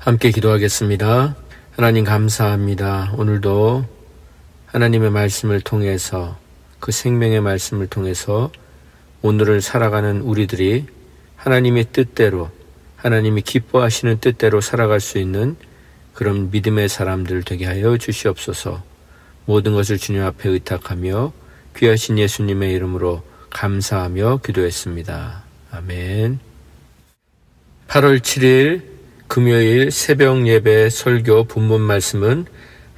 함께 기도하겠습니다. 하나님 감사합니다. 오늘도 하나님의 말씀을 통해서 그 생명의 말씀을 통해서 오늘을 살아가는 우리들이 하나님의 뜻대로 하나님이 기뻐하시는 뜻대로 살아갈 수 있는 그런 믿음의 사람들 되게 하여 주시옵소서. 모든 것을 주님 앞에 의탁하며 귀하신 예수님의 이름으로 감사하며 기도했습니다. 아멘. 8월 7일 금요일 새벽 예배 설교 본문 말씀은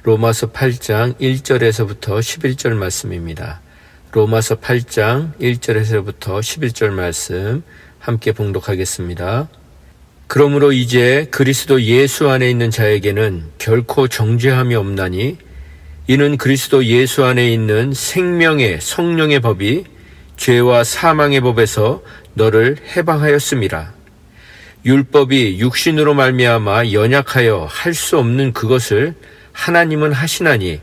로마서 8장 1절에서부터 11절 말씀입니다. 로마서 8장 1절에서부터 11절 말씀 함께 봉독하겠습니다. 그러므로 이제 그리스도 예수 안에 있는 자에게는 결코 정죄함이 없나니 이는 그리스도 예수 안에 있는 생명의 성령의 법이 죄와 사망의 법에서 너를 해방하였음이라. 율법이 육신으로 말미암아 연약하여 할 수 없는 그것을 하나님은 하시나니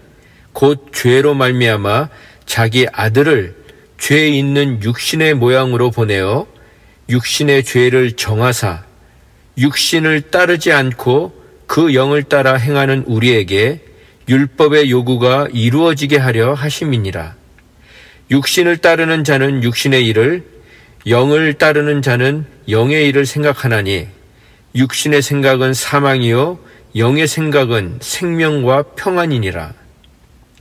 곧 죄로 말미암아 자기 아들을 죄 있는 육신의 모양으로 보내어 육신의 죄를 정하사 육신을 따르지 않고 그 영을 따라 행하는 우리에게 율법의 요구가 이루어지게 하려 하심이니라. 육신을 따르는 자는 육신의 일을, 영을 따르는 자는 영의 일을 생각하나니 육신의 생각은 사망이요 영의 생각은 생명과 평안이니라.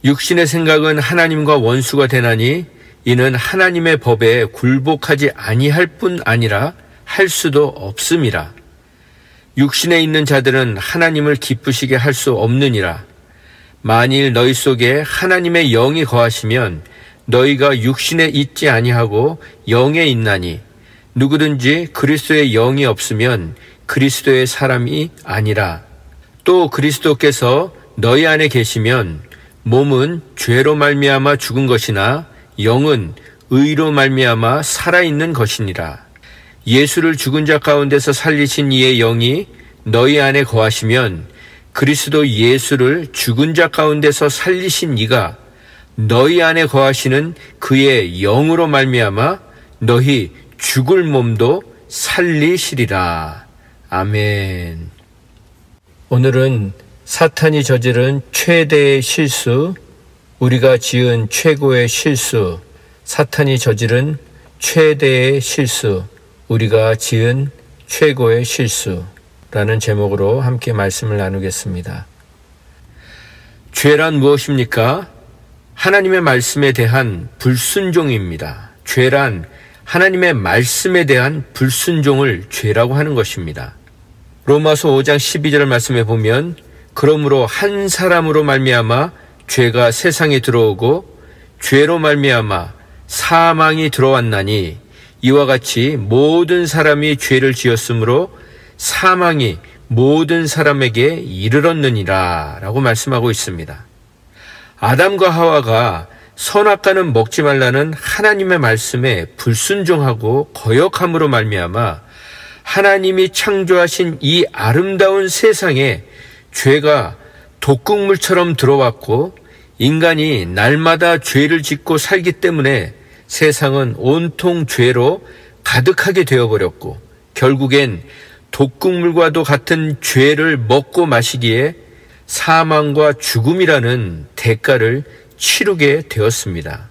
육신의 생각은 하나님과 원수가 되나니 이는 하나님의 법에 굴복하지 아니할 뿐 아니라 할 수도 없음이라. 육신에 있는 자들은 하나님을 기쁘시게 할 수 없느니라. 만일 너희 속에 하나님의 영이 거하시면 너희가 육신에 있지 아니하고 영에 있나니 누구든지 그리스도의 영이 없으면 그리스도의 사람이 아니라. 또 그리스도께서 너희 안에 계시면 몸은 죄로 말미암아 죽은 것이나 영은 의로 말미암아 살아있는 것이니라. 예수를 죽은 자 가운데서 살리신 이의 영이 너희 안에 거하시면 그리스도 예수를 죽은 자 가운데서 살리신 이가 너희 안에 거하시는 그의 영으로 말미암아 너희 죽을 몸도 살리시리라. 아멘. 오늘은 사탄이 저지른 최대의 실수, 우리가 지은 최고의 실수, 사탄이 저지른 최대의 실수, 우리가 지은 최고의 실수라는 제목으로 함께 말씀을 나누겠습니다. 죄란 무엇입니까? 하나님의 말씀에 대한 불순종입니다. 죄란 하나님의 말씀에 대한 불순종을 죄라고 하는 것입니다. 로마서 5장 12절 말씀에 보면 그러므로 한 사람으로 말미암아 죄가 세상에 들어오고 죄로 말미암아 사망이 들어왔나니 이와 같이 모든 사람이 죄를 지었으므로 사망이 모든 사람에게 이르렀느니라 라고 말씀하고 있습니다. 아담과 하와가 선악과는 먹지 말라는 하나님의 말씀에 불순종하고 거역함으로 말미암아 하나님이 창조하신 이 아름다운 세상에 죄가 독극물처럼 들어왔고 인간이 날마다 죄를 짓고 살기 때문에 세상은 온통 죄로 가득하게 되어버렸고 결국엔 독극물과도 같은 죄를 먹고 마시기에 사망과 죽음이라는 대가를 치르게 되었습니다.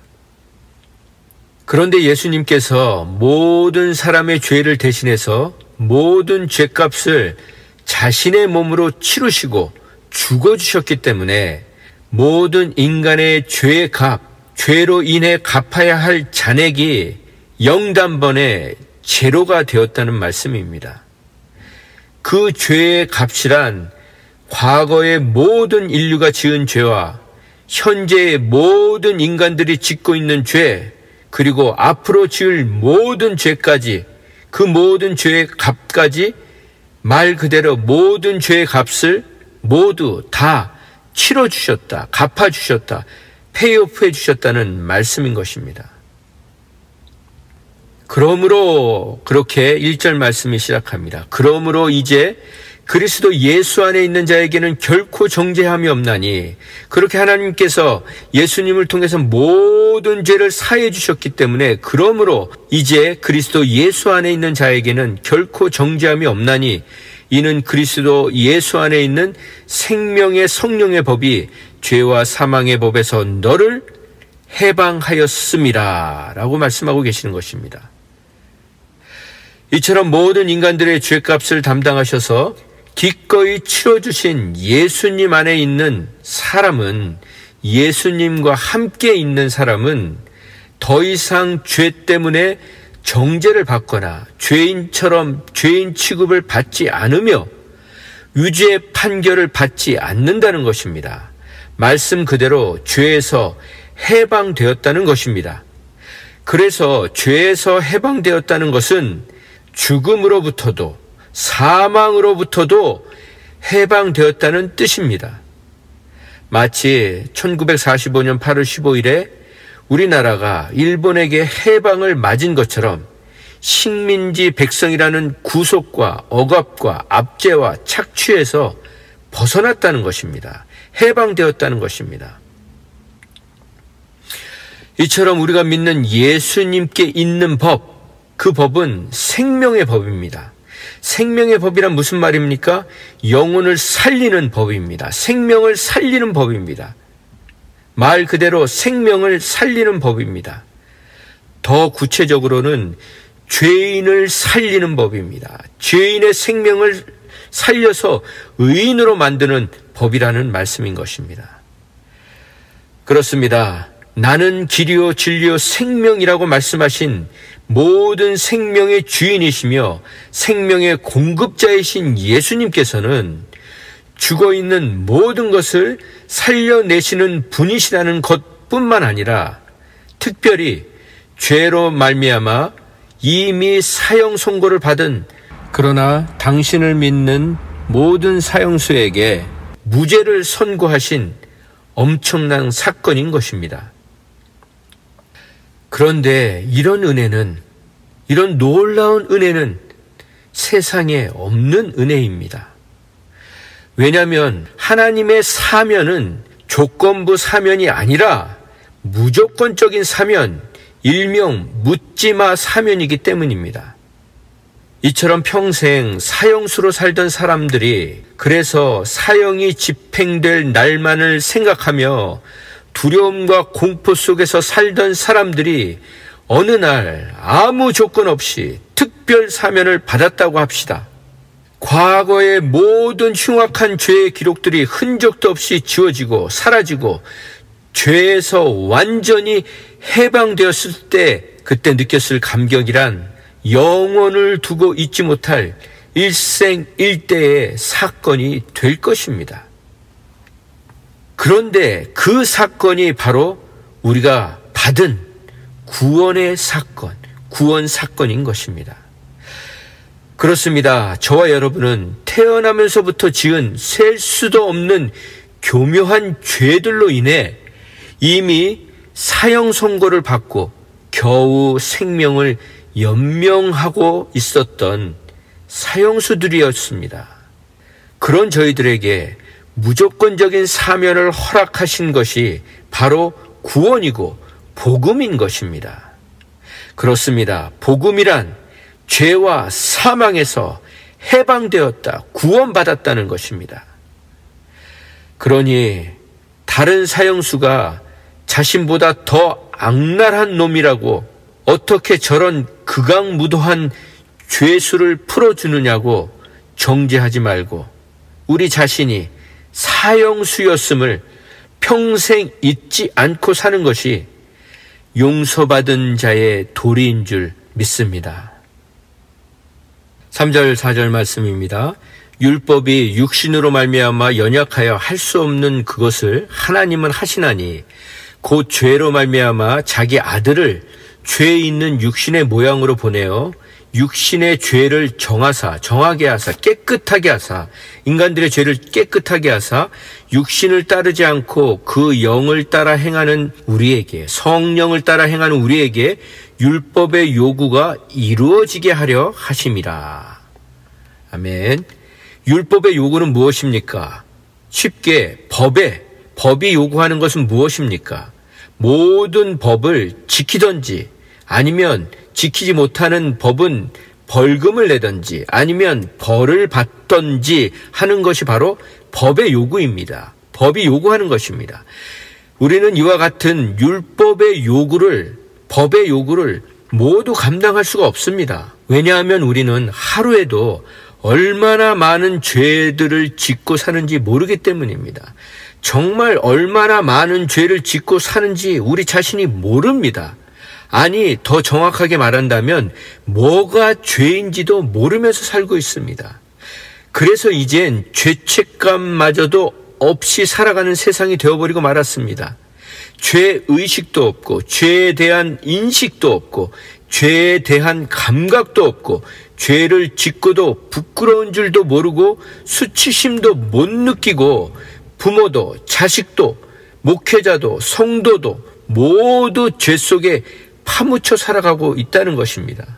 그런데 예수님께서 모든 사람의 죄를 대신해서 모든 죄값을 자신의 몸으로 치르시고 죽어주셨기 때문에 모든 인간의 죄의 값, 죄로 인해 갚아야 할 잔액이 영단번에 제로가 되었다는 말씀입니다. 그 죄의 값이란 과거의 모든 인류가 지은 죄와 현재의 모든 인간들이 짓고 있는 죄, 그리고 앞으로 지을 모든 죄까지, 그 모든 죄의 값까지 말 그대로 모든 죄의 값을 모두 다 치러주셨다, 갚아주셨다, 페이오프 해주셨다는 말씀인 것입니다. 그러므로 그렇게 1절 말씀이 시작합니다. 그러므로 이제 그리스도 예수 안에 있는 자에게는 결코 정죄함이 없나니, 그렇게 하나님께서 예수님을 통해서 모든 죄를 사해 주셨기 때문에 그러므로 이제 그리스도 예수 안에 있는 자에게는 결코 정죄함이 없나니, 이는 그리스도 예수 안에 있는 생명의 성령의 법이 죄와 사망의 법에서 너를 해방하였음이라 라고 말씀하고 계시는 것입니다. 이처럼 모든 인간들의 죄값을 담당하셔서 기꺼이 치러주신 예수님 안에 있는 사람은, 예수님과 함께 있는 사람은 더 이상 죄 때문에 정죄를 받거나 죄인처럼 죄인 취급을 받지 않으며 유죄 판결을 받지 않는다는 것입니다. 말씀 그대로 죄에서 해방되었다는 것입니다. 그래서 죄에서 해방되었다는 것은 죽음으로부터도 사망으로부터도 해방되었다는 뜻입니다. 마치 1945년 8월 15일에 우리나라가 일본에게 해방을 맞은 것처럼 식민지 백성이라는 구속과 억압과 압제와 착취에서 벗어났다는 것입니다. 해방되었다는 것입니다. 이처럼 우리가 믿는 예수님께 있는 법, 그 법은 생명의 법입니다. 생명의 법이란 무슨 말입니까? 영혼을 살리는 법입니다. 생명을 살리는 법입니다. 말 그대로 생명을 살리는 법입니다. 더 구체적으로는 죄인을 살리는 법입니다. 죄인의 생명을 살려서 의인으로 만드는 법이라는 말씀인 것입니다. 그렇습니다. 나는 길이요 진리요 생명이라고 말씀하신 모든 생명의 주인이시며 생명의 공급자이신 예수님께서는 죽어있는 모든 것을 살려내시는 분이시라는 것뿐만 아니라 특별히 죄로 말미암아 이미 사형 선고를 받은, 그러나 당신을 믿는 모든 사형수에게 무죄를 선고하신 엄청난 사건인 것입니다. 그런데 이런 은혜는, 이런 놀라운 은혜는 세상에 없는 은혜입니다. 왜냐하면 하나님의 사면은 조건부 사면이 아니라 무조건적인 사면, 일명 묻지마 사면이기 때문입니다. 이처럼 평생 사형수로 살던 사람들이 그래서 사형이 집행될 날만을 생각하며 두려움과 공포 속에서 살던 사람들이 어느 날 아무 조건 없이 특별 사면을 받았다고 합시다. 과거의 모든 흉악한 죄의 기록들이 흔적도 없이 지워지고 사라지고 죄에서 완전히 해방되었을 때 그때 느꼈을 감격이란 영원을 두고 잊지 못할 일생일대의 사건이 될 것입니다. 그런데 그 사건이 바로 우리가 받은 구원의 사건, 구원 사건인 것입니다. 그렇습니다. 저와 여러분은 태어나면서부터 지은 셀 수도 없는 교묘한 죄들로 인해 이미 사형 선고를 받고 겨우 생명을 연명하고 있었던 사형수들이었습니다. 그런 저희들에게 무조건적인 사면을 허락하신 것이 바로 구원이고 복음인 것입니다. 그렇습니다. 복음이란 죄와 사망에서 해방되었다, 구원받았다는 것입니다. 그러니 다른 사형수가 자신보다 더 악랄한 놈이라고 어떻게 저런 극악무도한 죄수를 풀어주느냐고 정죄하지 말고 우리 자신이 사형수였음을 평생 잊지 않고 사는 것이 용서받은 자의 도리인 줄 믿습니다. 3절 4절 말씀입니다. 율법이 육신으로 말미암아 연약하여 할 수 없는 그것을 하나님은 하시나니 곧 죄로 말미암아 자기 아들을 죄 있는 육신의 모양으로 보내어 육신의 죄를 정하게 하사 깨끗하게 하사 인간들의 죄를 깨끗하게 하사 육신을 따르지 않고 그 영을 따라 행하는 우리에게, 성령을 따라 행하는 우리에게 율법의 요구가 이루어지게 하려 하심이라. 아멘. 율법의 요구는 무엇입니까? 쉽게 법이 요구하는 것은 무엇입니까? 모든 법을 지키든지 아니면 지키지 못하는 법은 벌금을 내든지 아니면 벌을 받든지 하는 것이 바로 법의 요구입니다. 법이 요구하는 것입니다. 우리는 이와 같은 율법의 요구를, 법의 요구를 모두 감당할 수가 없습니다. 왜냐하면 우리는 하루에도 얼마나 많은 죄들을 짓고 사는지 모르기 때문입니다. 정말 얼마나 많은 죄를 짓고 사는지 우리 자신이 모릅니다. 아니, 더 정확하게 말한다면 뭐가 죄인지도 모르면서 살고 있습니다. 그래서 이젠 죄책감마저도 없이 살아가는 세상이 되어버리고 말았습니다. 죄의식도 없고, 죄에 대한 인식도 없고, 죄에 대한 감각도 없고, 죄를 짓고도 부끄러운 줄도 모르고 수치심도 못 느끼고, 부모도 자식도 목회자도 성도도 모두 죄 속에 파묻혀 살아가고 있다는 것입니다.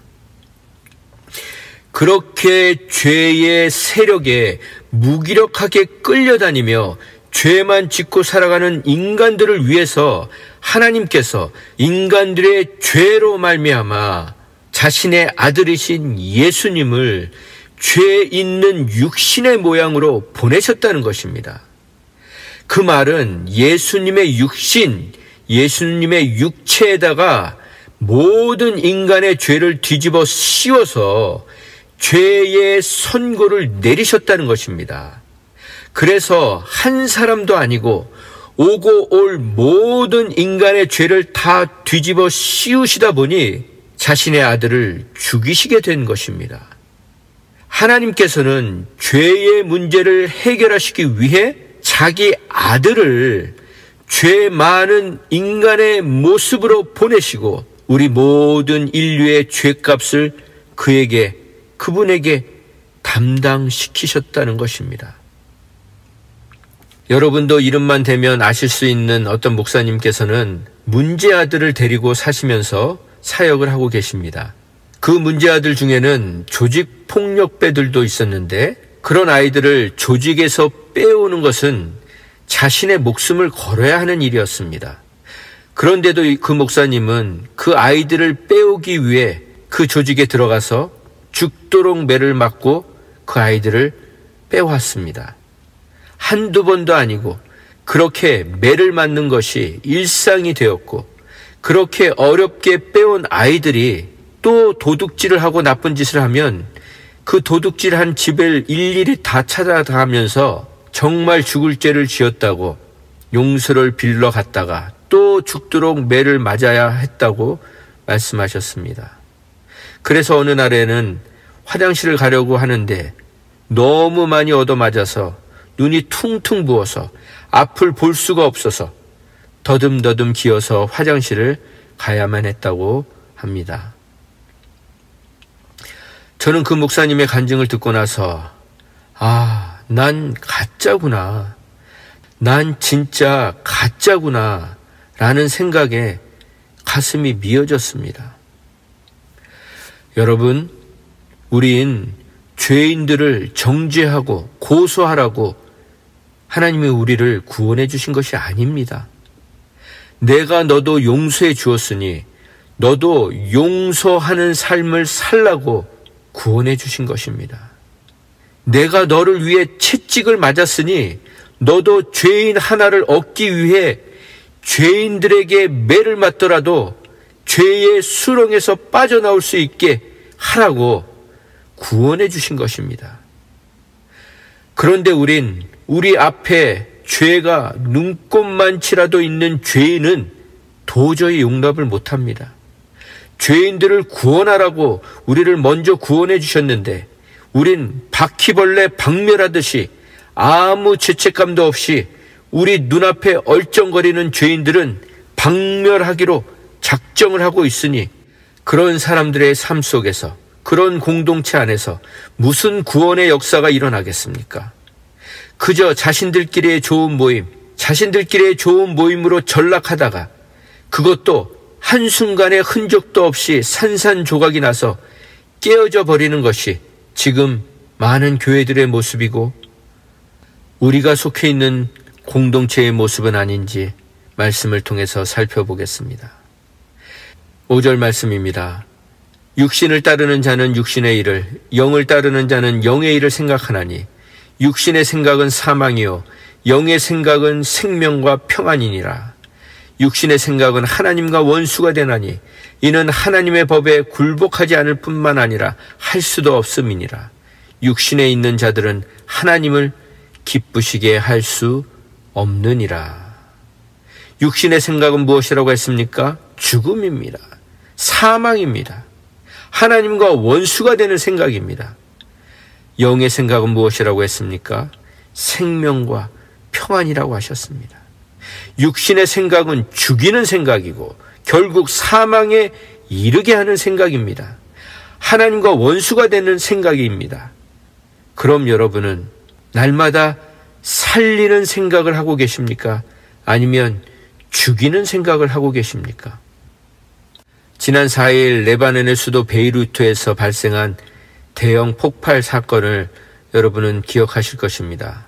그렇게 죄의 세력에 무기력하게 끌려다니며 죄만 짓고 살아가는 인간들을 위해서 하나님께서 인간들의 죄로 말미암아 자신의 아들이신 예수님을 죄 있는 육신의 모양으로 보내셨다는 것입니다. 그 말은 예수님의 육신, 예수님의 육체에다가 모든 인간의 죄를 뒤집어 씌워서 죄의 선고를 내리셨다는 것입니다. 그래서 한 사람도 아니고 오고 올 모든 인간의 죄를 다 뒤집어 씌우시다 보니 자신의 아들을 죽이시게 된 것입니다. 하나님께서는 죄의 문제를 해결하시기 위해 자기 아들을 죄 많은 인간의 모습으로 보내시고 우리 모든 인류의 죄값을 그분에게 담당시키셨다는 것입니다. 여러분도 이름만 대면 아실 수 있는 어떤 목사님께서는 문제 아들을 데리고 사시면서 사역을 하고 계십니다. 그 문제 아들 중에는 조직 폭력배들도 있었는데 그런 아이들을 조직에서 빼오는 것은 자신의 목숨을 걸어야 하는 일이었습니다. 그런데도 그 목사님은 그 아이들을 빼오기 위해 그 조직에 들어가서 죽도록 매를 맞고 그 아이들을 빼왔습니다. 한두 번도 아니고 그렇게 매를 맞는 것이 일상이 되었고 그렇게 어렵게 빼온 아이들이 또 도둑질을 하고 나쁜 짓을 하면 그 도둑질한 집을 일일이 다 찾아가면서 정말 죽을 죄를 지었다고 용서를 빌러 갔다가 또 죽도록 매를 맞아야 했다고 말씀하셨습니다. 그래서 어느 날에는 화장실을 가려고 하는데 너무 많이 얻어맞아서 눈이 퉁퉁 부어서 앞을 볼 수가 없어서 더듬더듬 기어서 화장실을 가야만 했다고 합니다. 저는 그 목사님의 간증을 듣고 나서 난 가짜구나. 난 진짜 가짜구나. 라는 생각에 가슴이 미어졌습니다. 여러분, 우린 죄인들을 정죄하고 고소하라고 하나님이 우리를 구원해 주신 것이 아닙니다. 내가 너도 용서해 주었으니 너도 용서하는 삶을 살라고 구원해 주신 것입니다. 내가 너를 위해 채찍을 맞았으니 너도 죄인 하나를 얻기 위해 죄인들에게 매를 맞더라도 죄의 수렁에서 빠져나올 수 있게 하라고 구원해 주신 것입니다. 그런데 우리 앞에 죄가 눈꼽만치라도 있는 죄인은 도저히 용납을 못합니다. 죄인들을 구원하라고 우리를 먼저 구원해 주셨는데 우린 바퀴벌레 박멸하듯이 아무 죄책감도 없이 우리 눈앞에 얼쩡거리는 죄인들은 박멸하기로 작정을 하고 있으니 그런 사람들의 삶 속에서 그런 공동체 안에서 무슨 구원의 역사가 일어나겠습니까? 그저 자신들끼리의 좋은 모임으로 전락하다가 그것도 한순간의 흔적도 없이 산산조각이 나서 깨어져 버리는 것이 지금 많은 교회들의 모습이고 우리가 속해 있는 공동체의 모습은 아닌지 말씀을 통해서 살펴보겠습니다. 5절 말씀입니다. 육신을 따르는 자는 육신의 일을, 영을 따르는 자는 영의 일을 생각하나니 육신의 생각은 사망이요 영의 생각은 생명과 평안이니라. 육신의 생각은 하나님과 원수가 되나니 이는 하나님의 법에 굴복하지 않을 뿐만 아니라 할 수도 없음이니라. 육신에 있는 자들은 하나님을 기쁘시게 할 수 없느니라. 육신의 생각은 무엇이라고 했습니까? 죽음입니다. 사망입니다. 하나님과 원수가 되는 생각입니다. 영의 생각은 무엇이라고 했습니까? 생명과 평안이라고 하셨습니다. 육신의 생각은 죽이는 생각이고 결국 사망에 이르게 하는 생각입니다. 하나님과 원수가 되는 생각입니다. 그럼 여러분은 날마다 살리는 생각을 하고 계십니까? 아니면 죽이는 생각을 하고 계십니까? 지난 4일 레바논의 수도 베이루트에서 발생한 대형 폭발 사건을 여러분은 기억하실 것입니다.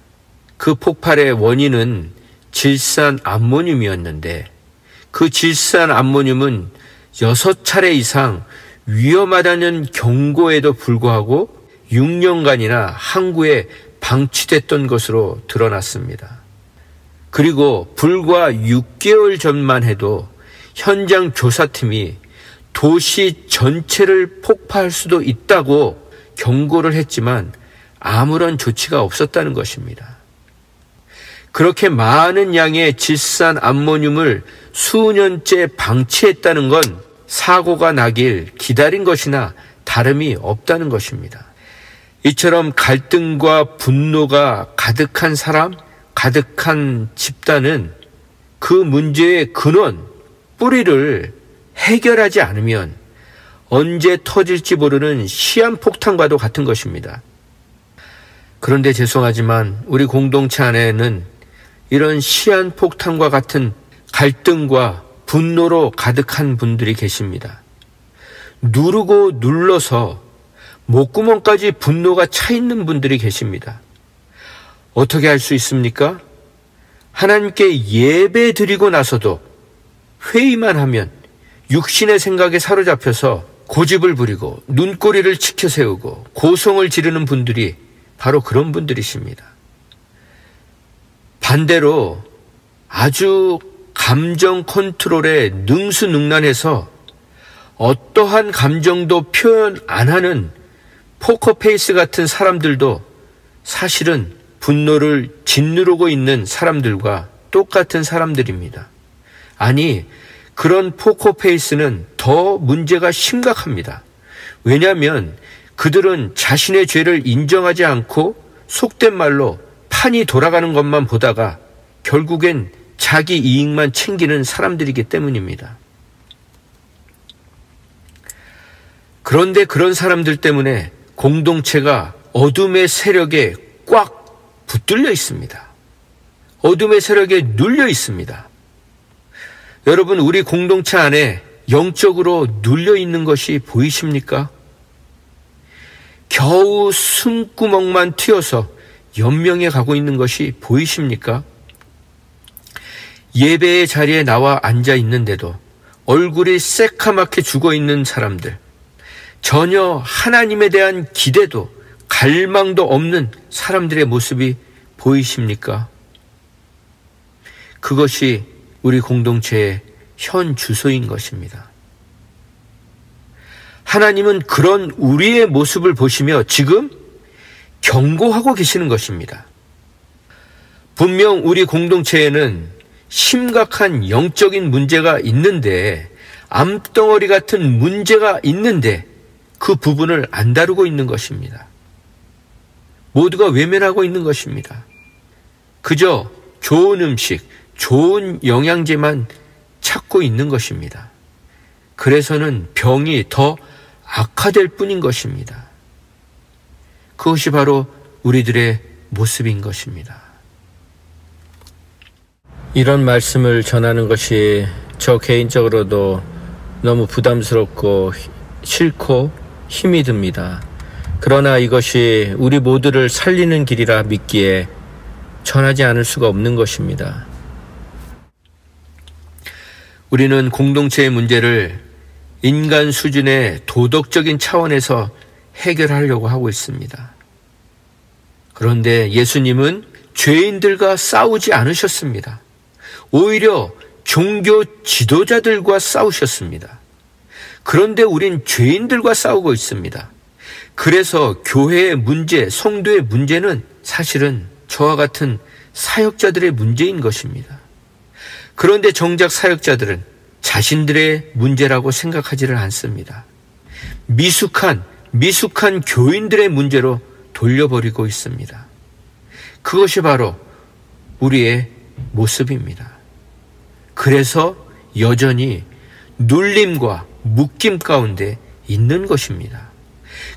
그 폭발의 원인은 질산 암모늄이었는데 그 질산 암모늄은 6차례 이상 위험하다는 경고에도 불구하고 6년간이나 항구에 방치됐던 것으로 드러났습니다. 그리고 불과 6개월 전만 해도 현장 조사팀이 도시 전체를 폭파할 수도 있다고 경고를 했지만 아무런 조치가 없었다는 것입니다. 그렇게 많은 양의 질산 암모늄을 수년째 방치했다는 건 사고가 나길 기다린 것이나 다름이 없다는 것입니다. 이처럼 갈등과 분노가 가득한 사람, 가득한 집단은 그 문제의 근원, 뿌리를 해결하지 않으면 언제 터질지 모르는 시한폭탄과도 같은 것입니다. 그런데 죄송하지만 우리 공동체 안에는 이런 시한폭탄과 같은 갈등과 분노로 가득한 분들이 계십니다. 누르고 눌러서 목구멍까지 분노가 차 있는 분들이 계십니다. 어떻게 할 수 있습니까? 하나님께 예배 드리고 나서도 회의만 하면 육신의 생각에 사로잡혀서 고집을 부리고 눈꼬리를 치켜 세우고 고성을 지르는 분들이 바로 그런 분들이십니다. 반대로 아주 감정 컨트롤에 능수능란해서 어떠한 감정도 표현 안 하는 포커페이스 같은 사람들도 사실은 분노를 짓누르고 있는 사람들과 똑같은 사람들입니다. 아니, 그런 포커페이스는 더 문제가 심각합니다. 왜냐하면 그들은 자신의 죄를 인정하지 않고 속된 말로 판이 돌아가는 것만 보다가 결국엔 자기 이익만 챙기는 사람들이기 때문입니다. 그런데 그런 사람들 때문에 공동체가 어둠의 세력에 꽉 붙들려 있습니다. 어둠의 세력에 눌려 있습니다. 여러분, 우리 공동체 안에 영적으로 눌려 있는 것이 보이십니까? 겨우 숨구멍만 튀어서 연명해 가고 있는 것이 보이십니까? 예배의 자리에 나와 앉아 있는데도 얼굴이 새카맣게 죽어 있는 사람들, 전혀 하나님에 대한 기대도 갈망도 없는 사람들의 모습이 보이십니까? 그것이 우리 공동체의 현 주소인 것입니다. 하나님은 그런 우리의 모습을 보시며 지금 경고하고 계시는 것입니다. 분명 우리 공동체에는 심각한 영적인 문제가 있는데, 암덩어리 같은 문제가 있는데 그 부분을 안 다루고 있는 것입니다. 모두가 외면하고 있는 것입니다. 그저 좋은 음식, 좋은 영양제만 찾고 있는 것입니다. 그래서는 병이 더 악화될 뿐인 것입니다. 그것이 바로 우리들의 모습인 것입니다. 이런 말씀을 전하는 것이 저 개인적으로도 너무 부담스럽고 싫고 힘이 듭니다. 그러나 이것이 우리 모두를 살리는 길이라 믿기에 전하지 않을 수가 없는 것입니다. 우리는 공동체의 문제를 인간 수준의 도덕적인 차원에서 해결하려고 하고 있습니다. 그런데 예수님은 죄인들과 싸우지 않으셨습니다. 오히려 종교 지도자들과 싸우셨습니다. 그런데 우린 죄인들과 싸우고 있습니다. 그래서 교회의 문제, 성도의 문제는 사실은 저와 같은 사역자들의 문제인 것입니다. 그런데 정작 사역자들은 자신들의 문제라고 생각하지를 않습니다. 미숙한 교인들의 문제로 돌려버리고 있습니다. 그것이 바로 우리의 모습입니다. 그래서 여전히 눌림과 묶임 가운데 있는 것입니다.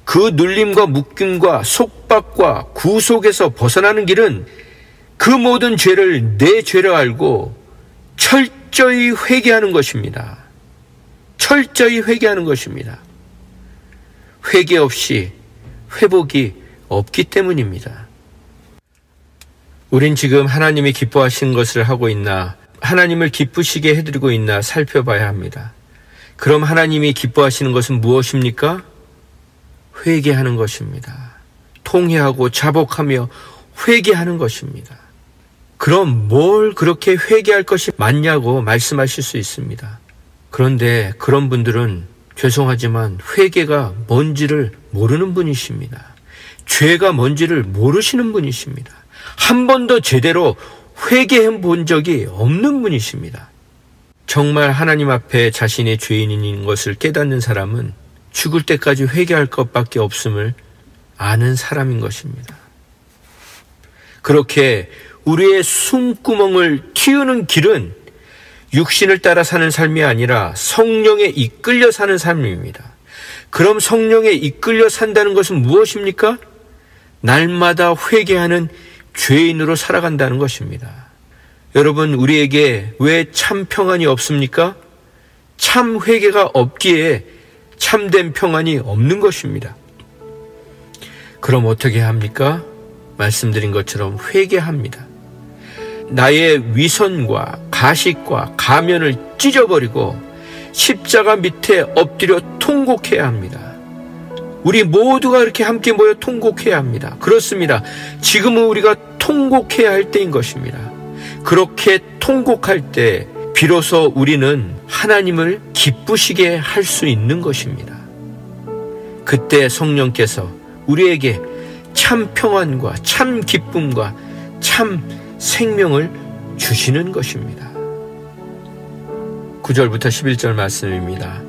그 눌림과 묶임과 속박과 구속에서 벗어나는 길은 그 모든 죄를 내 죄로 알고 철저히 회개하는 것입니다. 철저히 회개하는 것입니다. 회개 없이 회복이 없기 때문입니다. 우린 지금 하나님이 기뻐하시는 것을 하고 있나, 하나님을 기쁘시게 해드리고 있나 살펴봐야 합니다. 그럼 하나님이 기뻐하시는 것은 무엇입니까? 회개하는 것입니다. 통회하고 자복하며 회개하는 것입니다. 그럼 뭘 그렇게 회개할 것이 많냐고 말씀하실 수 있습니다. 그런데 그런 분들은 죄송하지만 회개가 뭔지를 모르는 분이십니다. 죄가 뭔지를 모르시는 분이십니다. 한 번도 제대로 회개해 본 적이 없는 분이십니다. 정말 하나님 앞에 자신의 죄인인 것을 깨닫는 사람은 죽을 때까지 회개할 것밖에 없음을 아는 사람인 것입니다. 그렇게 우리의 숨구멍을 틔우는 길은 육신을 따라 사는 삶이 아니라 성령에 이끌려 사는 삶입니다. 그럼 성령에 이끌려 산다는 것은 무엇입니까? 날마다 회개하는 죄인으로 살아간다는 것입니다. 여러분, 우리에게 왜 참 평안이 없습니까? 참 회개가 없기에 참된 평안이 없는 것입니다. 그럼 어떻게 합니까? 말씀드린 것처럼 회개합니다. 나의 위선과 가식과 가면을 찢어버리고 십자가 밑에 엎드려 통곡해야 합니다. 우리 모두가 이렇게 함께 모여 통곡해야 합니다. 그렇습니다. 지금은 우리가 통곡해야 할 때인 것입니다. 그렇게 통곡할 때 비로소 우리는 하나님을 기쁘시게 할 수 있는 것입니다. 그때 성령께서 우리에게 참 평안과 참 기쁨과 참 생명을 주시는 것입니다. 9절부터 11절 말씀입니다.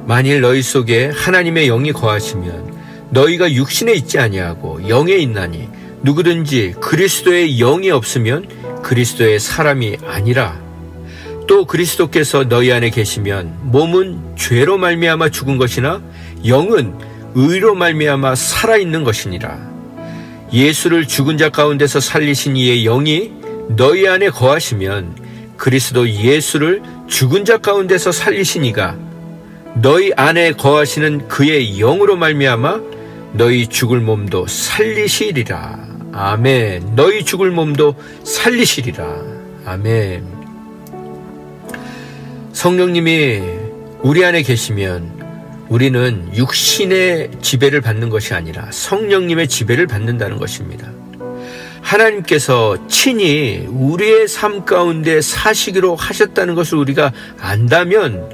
만일 너희 속에 하나님의 영이 거하시면 너희가 육신에 있지 아니하고 영에 있나니 누구든지 그리스도의 영이 없으면 그리스도의 사람이 아니라. 또 그리스도께서 너희 안에 계시면 몸은 죄로 말미암아 죽은 것이나 영은 의로 말미암아 살아있는 것이니라. 예수를 죽은 자 가운데서 살리신 이의 영이 너희 안에 거하시면 그리스도 예수를 죽은 자 가운데서 살리신 이가 너희 안에 거하시는 그의 영으로 말미암아 너희 죽을 몸도 살리시리라. 아멘. 너희 죽을 몸도 살리시리라. 아멘. 성령님이 우리 안에 계시면 우리는 육신의 지배를 받는 것이 아니라 성령님의 지배를 받는다는 것입니다. 하나님께서 친히 우리의 삶 가운데 사시기로 하셨다는 것을 우리가 안다면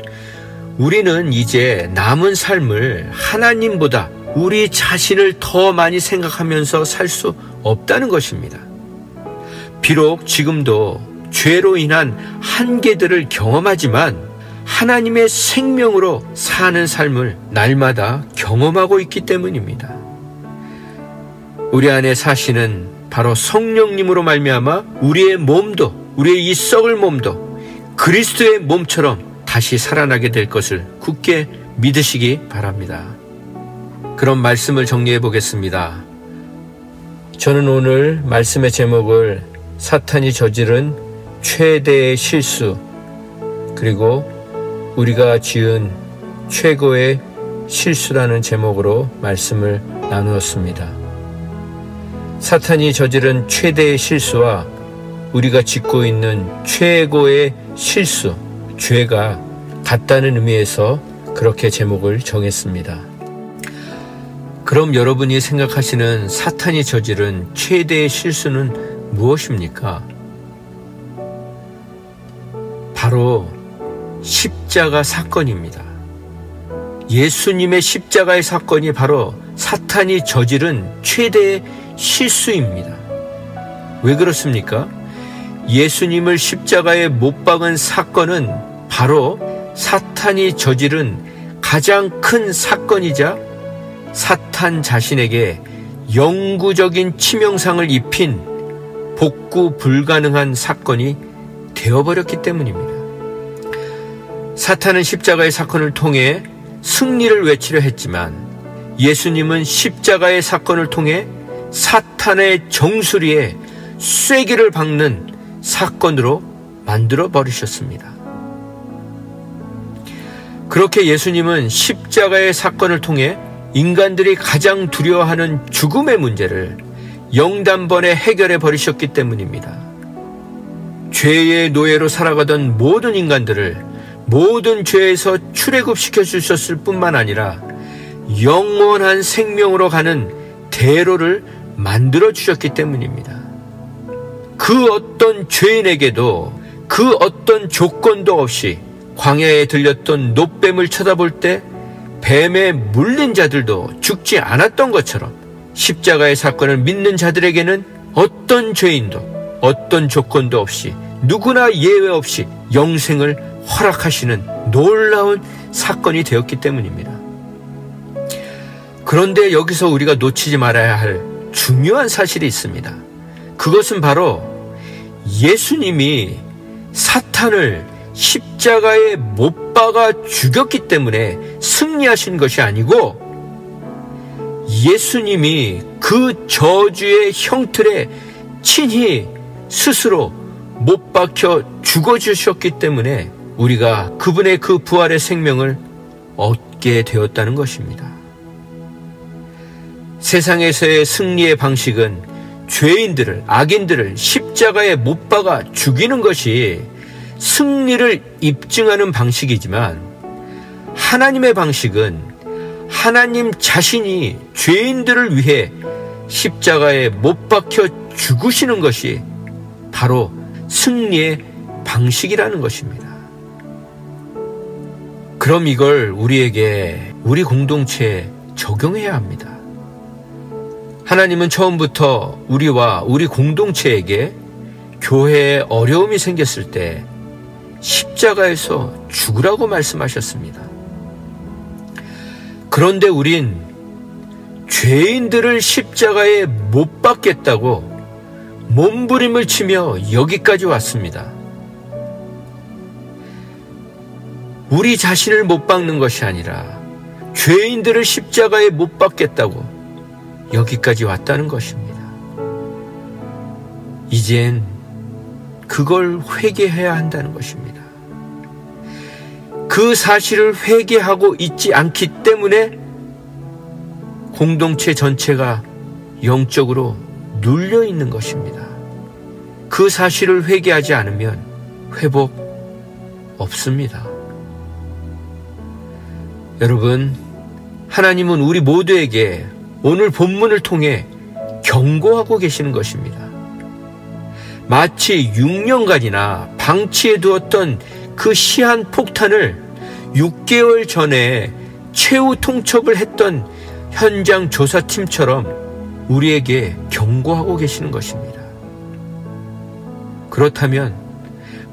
우리는 이제 남은 삶을 하나님보다 우리 자신을 더 많이 생각하면서 살 수 없다는 것입니다. 비록 지금도 죄로 인한 한계들을 경험하지만 하나님의 생명으로 사는 삶을 날마다 경험하고 있기 때문입니다. 우리 안에 사시는 바로 성령님으로 말미암아 우리의 몸도, 우리의 이 썩을 몸도 그리스도의 몸처럼 다시 살아나게 될 것을 굳게 믿으시기 바랍니다. 그럼 말씀을 정리해 보겠습니다. 저는 오늘 말씀의 제목을 사탄이 저지른 최대의 실수, 그리고 우리가 지은 최고의 실수라는 제목으로 말씀을 나누었습니다. 사탄이 저지른 최대의 실수와 우리가 짓고 있는 최고의 실수, 죄가 같다는 의미에서 그렇게 제목을 정했습니다. 그럼 여러분이 생각하시는 사탄이 저지른 최대의 실수는 무엇입니까? 바로 십자가 사건입니다. 예수님의 십자가의 사건이 바로 사탄이 저지른 최대의 실수입니다. 왜 그렇습니까? 예수님을 십자가에 못 박은 사건은 바로 사탄이 저지른 가장 큰 사건이자 사탄 자신에게 영구적인 치명상을 입힌 복구 불가능한 사건이 되어버렸기 때문입니다. 사탄은 십자가의 사건을 통해 승리를 외치려 했지만 예수님은 십자가의 사건을 통해 사탄의 정수리에 쐐기를 박는 사건으로 만들어 버리셨습니다. 그렇게 예수님은 십자가의 사건을 통해 인간들이 가장 두려워하는 죽음의 문제를 영단번에 해결해 버리셨기 때문입니다. 죄의 노예로 살아가던 모든 인간들을 모든 죄에서 출애굽시켜 주셨을 뿐만 아니라 영원한 생명으로 가는 대로를 만들어 주셨기 때문입니다. 그 어떤 죄인에게도 그 어떤 조건도 없이 광야에 들렸던 놋뱀을 쳐다볼 때 뱀에 물린 자들도 죽지 않았던 것처럼 십자가의 사건을 믿는 자들에게는 어떤 죄인도 어떤 조건도 없이 누구나 예외 없이 영생을 허락하시는 놀라운 사건이 되었기 때문입니다. 그런데 여기서 우리가 놓치지 말아야 할 중요한 사실이 있습니다. 그것은 바로 예수님이 사탄을 십자가에 못 박아 죽였기 때문에 승리하신 것이 아니고 예수님이 그 저주의 형틀에 친히 스스로 못 박혀 죽어주셨기 때문에 우리가 그분의 그 부활의 생명을 얻게 되었다는 것입니다. 세상에서의 승리의 방식은 죄인들을, 악인들을 십자가에 못 박아 죽이는 것이 승리를 입증하는 방식이지만 하나님의 방식은 하나님 자신이 죄인들을 위해 십자가에 못 박혀 죽으시는 것이 바로 승리의 방식이라는 것입니다. 그럼 이걸 우리에게, 우리 공동체에 적용해야 합니다. 하나님은 처음부터 우리와 우리 공동체에게 교회에 어려움이 생겼을 때 십자가에서 죽으라고 말씀하셨습니다. 그런데 우린 죄인들을 십자가에 못 박겠다고 몸부림을 치며 여기까지 왔습니다. 우리 자신을 못 박는 것이 아니라 죄인들을 십자가에 못 박겠다고 여기까지 왔다는 것입니다. 이젠 그걸 회개해야 한다는 것입니다. 그 사실을 회개하고 있지 않기 때문에 공동체 전체가 영적으로 눌려 있는 것입니다. 그 사실을 회개하지 않으면 회복 없습니다. 여러분, 하나님은 우리 모두에게 오늘 본문을 통해 경고하고 계시는 것입니다. 마치 6년간이나 방치해 두었던 그 시한 폭탄을 6개월 전에 최후 통첩을 했던 현장 조사팀처럼 우리에게 경고하고 계시는 것입니다. 그렇다면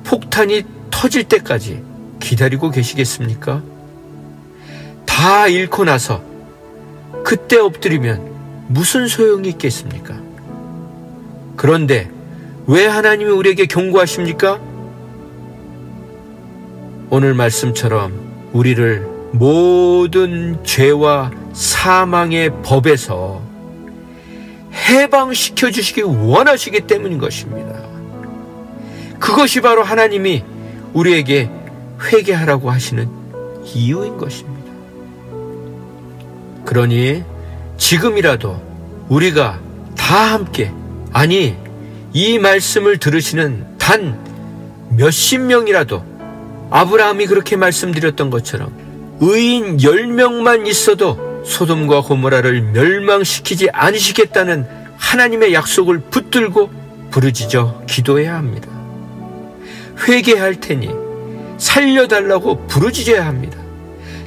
폭탄이 터질 때까지 기다리고 계시겠습니까? 다 잃고 나서 그때 엎드리면 무슨 소용이 있겠습니까? 그런데 왜 하나님이 우리에게 경고하십니까? 오늘 말씀처럼 우리를 모든 죄와 사망의 법에서 해방시켜 주시기 원하시기 때문인 것입니다. 그것이 바로 하나님이 우리에게 회개하라고 하시는 이유인 것입니다. 그러니 지금이라도 우리가 다 함께, 아니 이 말씀을 들으시는 단 몇십 명이라도 아브라함이 그렇게 말씀드렸던 것처럼 의인 10명만 있어도 소돔과 고모라를 멸망시키지 않으시겠다는 하나님의 약속을 붙들고 부르짖어 기도해야 합니다. 회개할 테니 살려달라고 부르짖어야 합니다.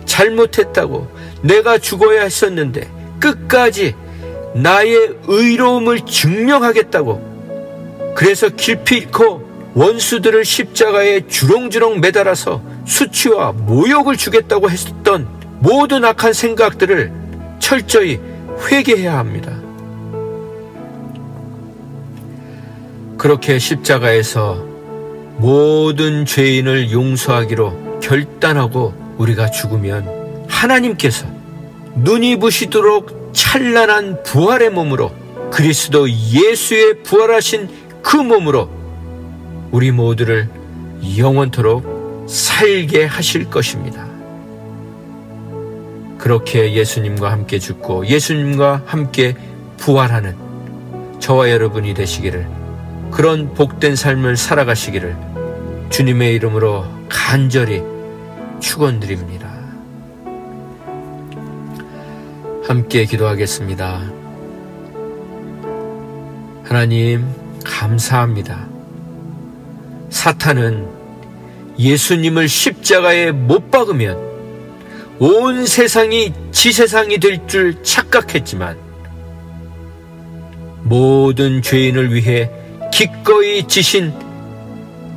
잘못했다고, 내가 죽어야 했었는데 끝까지 나의 의로움을 증명하겠다고, 그래서 기필코 원수들을 십자가에 주렁주렁 매달아서 수치와 모욕을 주겠다고 했던 모든 악한 생각들을 철저히 회개해야 합니다. 그렇게 십자가에서 모든 죄인을 용서하기로 결단하고 우리가 죽으면 하나님께서 눈이 부시도록 찬란한 부활의 몸으로, 그리스도 예수의 부활하신 그 몸으로 우리 모두를 영원토록 살게 하실 것입니다. 그렇게 예수님과 함께 죽고 예수님과 함께 부활하는 저와 여러분이 되시기를, 그런 복된 삶을 살아가시기를 주님의 이름으로 간절히 축원드립니다. 함께 기도하겠습니다. 하나님, 감사합니다. 사탄은 예수님을 십자가에 못 박으면 온 세상이 지 세상이 될 줄 착각했지만, 모든 죄인을 위해 기꺼이 지신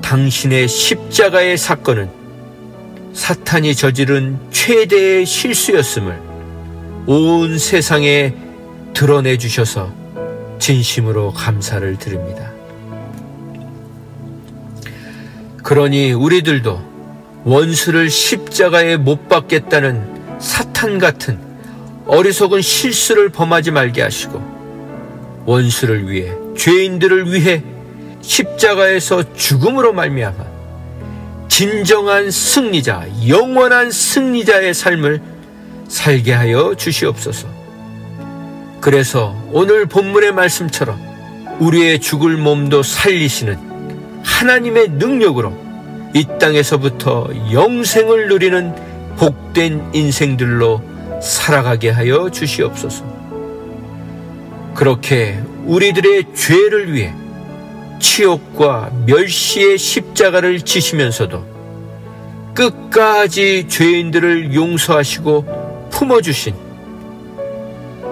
당신의 십자가의 사건은 사탄이 저지른 최대의 실수였음을 온 세상에 드러내 주셔서 진심으로 감사를 드립니다. 그러니 우리들도 원수를 십자가에 못 박겠다는 사탄 같은 어리석은 실수를 범하지 말게 하시고, 원수를 위해, 죄인들을 위해 십자가에서 죽음으로 말미암아 진정한 승리자, 영원한 승리자의 삶을 살게 하여 주시옵소서. 그래서 오늘 본문의 말씀처럼 우리의 죽을 몸도 살리시는 하나님의 능력으로 이 땅에서부터 영생을 누리는 복된 인생들로 살아가게 하여 주시옵소서. 그렇게 우리들의 죄를 위해 치욕과 멸시의 십자가를 지시면서도 끝까지 죄인들을 용서하시고 품어주신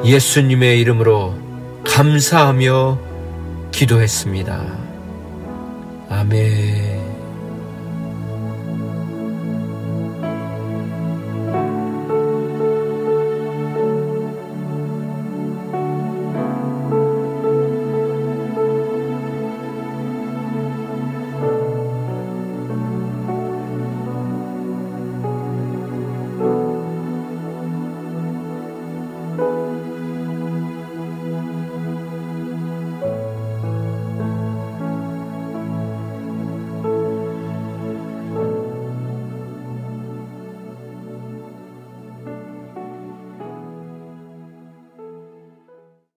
예수님의 이름으로 감사하며 기도했습니다. 아멘.